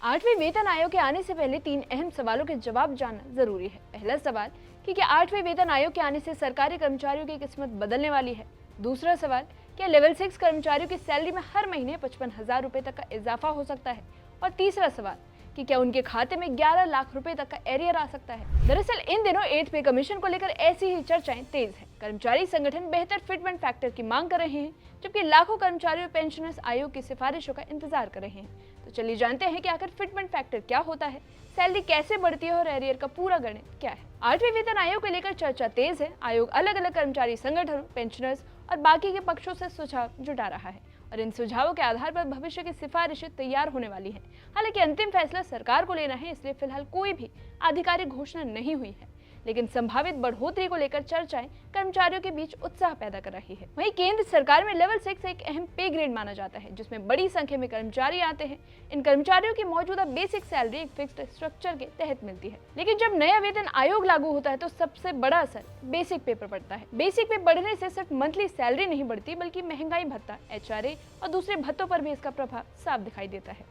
8वें वेतन आयोग के आने से पहले 3 अहम सवालों के जवाब जानना जरूरी है। पहला सवाल कि क्या 8वें वेतन आयोग के आने से सरकारी कर्मचारियों की किस्मत बदलने वाली है। दूसरा सवाल, क्या लेवल 6 कर्मचारियों की सैलरी में हर महीने 55,000 रुपए तक का इजाफा हो सकता है। और तीसरा सवाल कि क्या उनके खाते में 11 लाख रुपए तक का एरियर आ सकता है। दरअसल इन दिनों 8th पे कमीशन को लेकर ऐसी ही चर्चाएं तेज हैं। कर्मचारी संगठन बेहतर फिटमेंट फैक्टर की मांग कर रहे हैं, जबकि लाखों कर्मचारी और पेंशनर्स आयोग की सिफारिशों का इंतजार कर रहे हैं। तो चलिए जानते हैं कि आखिर फिटमेंट फैक्टर क्या होता है, सैलरी कैसे बढ़ती है और एरियर का पूरा गणित क्या है। 8वें वेतन आयोग को लेकर चर्चा तेज है। आयोग अलग अलग कर्मचारी संगठनों, पेंशनर्स और बाकी के पक्षों से सुझाव जुटा रहा है और इन सुझावों के आधार पर भविष्य की सिफारिशें तैयार होने वाली हैं। हालांकि अंतिम फैसला सरकार को लेना है, इसलिए फिलहाल कोई भी आधिकारिक घोषणा नहीं हुई है, लेकिन संभावित बढ़ोतरी को लेकर चर्चाएं कर्मचारियों के बीच उत्साह पैदा कर रही है। वहीं केंद्र सरकार में लेवल 6 एक अहम पे ग्रेड माना जाता है, जिसमें बड़ी संख्या में कर्मचारी आते हैं। इन कर्मचारियों की मौजूदा बेसिक सैलरी एक फिक्स्ड स्ट्रक्चर के तहत मिलती है, लेकिन जब नया वेतन आयोग लागू होता है तो सबसे बड़ा असर बेसिक पे पर पड़ता है। बेसिक पे बढ़ने से सिर्फ मंथली सैलरी नहीं बढ़ती, बल्कि महंगाई भत्ता, HRA और दूसरे भत्तों पर भी इसका प्रभाव साफ दिखाई देता है।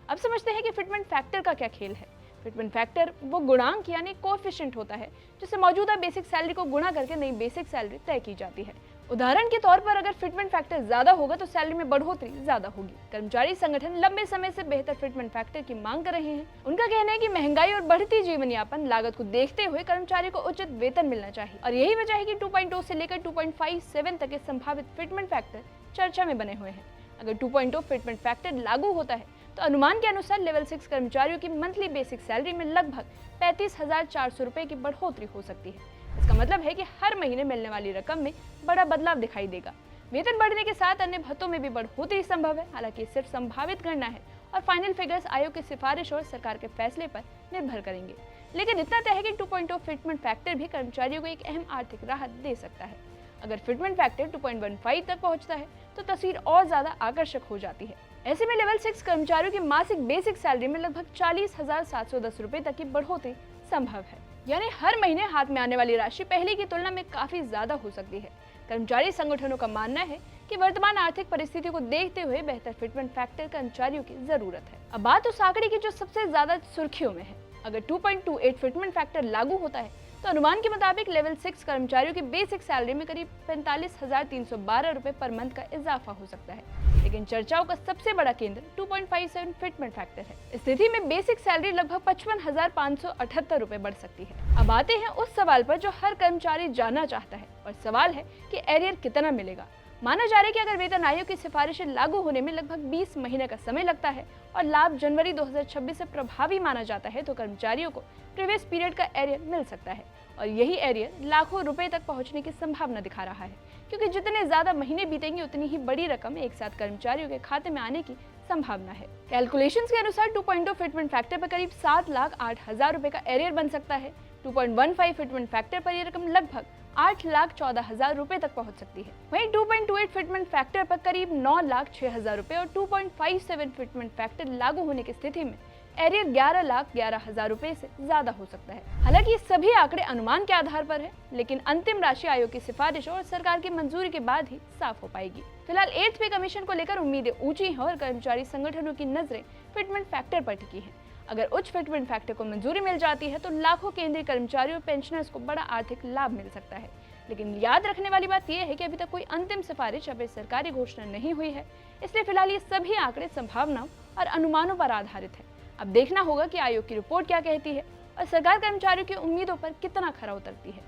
अब समझते हैं कि फिटमेंट फैक्टर का क्या खेल है। फिटमेंट फैक्टर वो गुणांक यानी कोएफिशिएंट होता है, जिससे मौजूदा बेसिक सैलरी को गुणा करके नई बेसिक सैलरी तय की जाती है। उदाहरण के तौर पर अगर फिटमेंट फैक्टर ज्यादा होगा तो सैलरी में बढ़ोतरी ज्यादा होगी। कर्मचारी संगठन लंबे समय से बेहतर फिटमेंट फैक्टर की मांग कर रहे हैं। उनका कहना है कि महंगाई और बढ़ती जीवन यापन लागत को देखते हुए कर्मचारी को उचित वेतन मिलना चाहिए और यही वजह है कि 2.0 से लेकर 2.57 तक के संभावित फिटमेंट फैक्टर चर्चा में बने हुए हैं। अगर 2.0 फिटमेंट फैक्टर लागू होता है तो अनुमान के अनुसार लेवल 6 कर्मचारियों की मंथली बेसिक सैलरी में लगभग 35,400 रुपए की बढ़ोतरी हो सकती है। इसका मतलब है कि हर महीने मिलने वाली रकम में बड़ा बदलाव दिखाई देगा। वेतन बढ़ने के साथ अन्य भत्तों में भी बढ़ोतरी संभव है। हालांकि सिर्फ संभावित गणना है और फाइनल फिगर्स आयोग की सिफारिश और सरकार के फैसले पर निर्भर करेंगे। लेकिन इतना तय है कि 2.0 फिटमेंट फैक्टर भी कर्मचारियों को एक अहम आर्थिक राहत दे सकता है। अगर फिटमेंट फैक्टर 2.15 तक पहुंचता है तो तस्वीर और ज्यादा आकर्षक हो जाती है। ऐसे में लेवल 6 कर्मचारियों की मासिक बेसिक सैलरी में लगभग 40,710 रुपए तक की बढ़ोतरी संभव है, यानी हर महीने हाथ में आने वाली राशि पहले की तुलना में काफी ज्यादा हो सकती है। कर्मचारी संगठनों का मानना है कि वर्तमान आर्थिक परिस्थिति को देखते हुए बेहतर फिटमेंट फैक्टर कर्मचारियों की जरूरत है। अब बात उस आंकड़े की जो सबसे ज्यादा सुर्खियों में है। अगर 2.28 फिटमेंट फैक्टर लागू होता है तो अनुमान के मुताबिक लेवल 6 कर्मचारियों की बेसिक सैलरी में करीब 45,312 रुपए पर मंथ का इजाफा हो सकता है। लेकिन चर्चाओं का सबसे बड़ा केंद्र 2.57 फिटमेंट फैक्टर है। इस स्थिति में बेसिक सैलरी लगभग 55,578 रुपए बढ़ सकती है। अब आते हैं उस सवाल पर जो हर कर्मचारी जानना चाहता है, और सवाल है कि एरियर कितना मिलेगा। माना जा रहा है कि अगर वेतन आयोग की सिफारिशें लागू होने में लगभग 20 महीने का समय लगता है और लाभ जनवरी 2026 से प्रभावी माना जाता है, तो कर्मचारियों को प्रीवियस पीरियड का एरियर मिल सकता है और यही एरियर लाखों रुपए तक पहुंचने की संभावना दिखा रहा है, क्योंकि जितने ज्यादा महीने बीतेंगे उतनी ही बड़ी रकम एक साथ कर्मचारियों के खाते में आने की संभावना है। कैलकुलेशंस के अनुसार 2.0 फिटमेंट फैक्टर पर करीब 7,08,000 रुपए का एरियर बन सकता है। 2.15 फिटमेंट फैक्टर पर यह रकम लगभग 8,14,000 रुपए तक पहुंच सकती है। वहीं 2.28 फिटमेंट फैक्टर पर करीब 9,06,000 रुपए और 2.57 फिटमेंट फैक्टर लागू होने की स्थिति में एरियर 11,11,000 रुपए से ज्यादा हो सकता है। हालांकि ये सभी आंकड़े अनुमान के आधार पर है, लेकिन अंतिम राशि आयोग की सिफारिश और सरकार की मंजूरी के बाद ही साफ हो पाएगी। फिलहाल 8th पे कमीशन को लेकर उम्मीदें ऊंची हैं और कर्मचारी संगठनों की नजरें फिटमेंट फैक्टर पर टिकी है। अगर उच्च फिटमेंट फैक्टर को मंजूरी मिल जाती है तो लाखों केंद्रीय कर्मचारियों और पेंशनर्स को बड़ा आर्थिक लाभ मिल सकता है। लेकिन याद रखने वाली बात यह है कि अभी तक कोई अंतिम सिफारिश या फिर सरकारी घोषणा नहीं हुई है, इसलिए फिलहाल ये सभी आंकड़े संभावनाओं और अनुमानों पर आधारित है। अब देखना होगा कि आयोग की रिपोर्ट क्या कहती है और सरकार कर्मचारियों की उम्मीदों पर कितना खरा उतरती है।